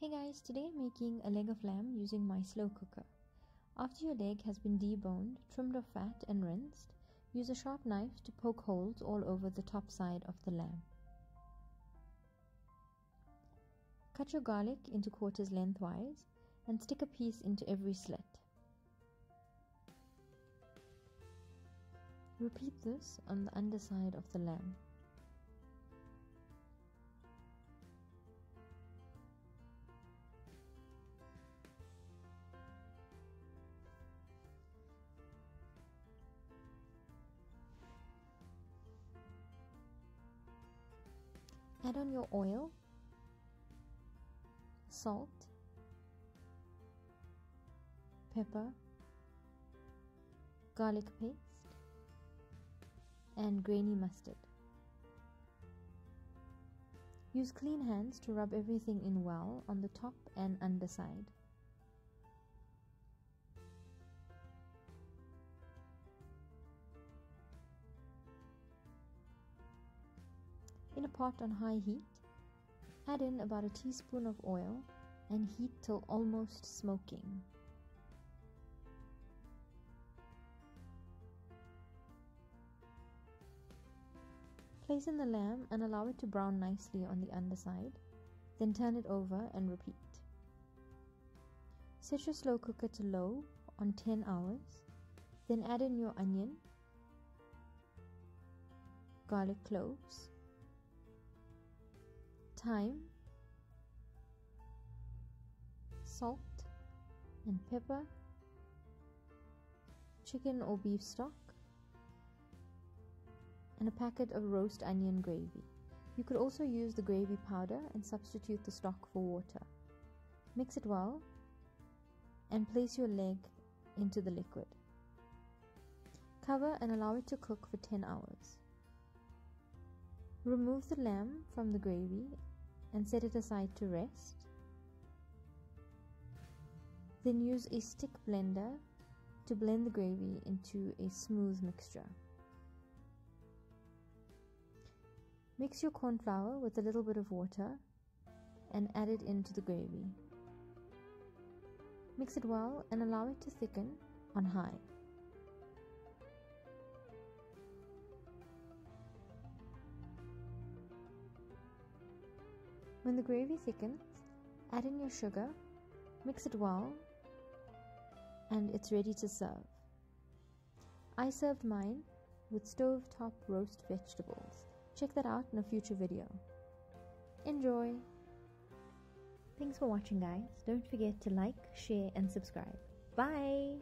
Hey guys, today I'm making a leg of lamb using my slow cooker. After your leg has been deboned, trimmed off fat and rinsed, use a sharp knife to poke holes all over the top side of the lamb. Cut your garlic into quarters lengthwise and stick a piece into every slit. Repeat this on the underside of the lamb. Add on your oil, salt, pepper, garlic paste, and grainy mustard. Use clean hands to rub everything in well on the top and underside. In a pot on high heat, add in about a teaspoon of oil and heat till almost smoking. Place in the lamb and allow it to brown nicely on the underside, then turn it over and repeat. Set your slow cooker to low on 10 hours, then add in your onion, garlic cloves, thyme, salt and pepper, chicken or beef stock, and a packet of roast onion gravy. You could also use the gravy powder and substitute the stock for water. Mix it well and place your leg into the liquid. Cover and allow it to cook for 10 hours. Remove the lamb from the gravy and set it aside to rest. Then use a stick blender to blend the gravy into a smooth mixture. Mix your corn flour with a little bit of water and add it into the gravy. Mix it well and allow it to thicken on high. When the gravy thickens, add in your sugar, mix it well, and it's ready to serve. I served mine with stovetop roast vegetables. Check that out in a future video. Enjoy! Thanks for watching guys. Don't forget to like, share and subscribe. Bye!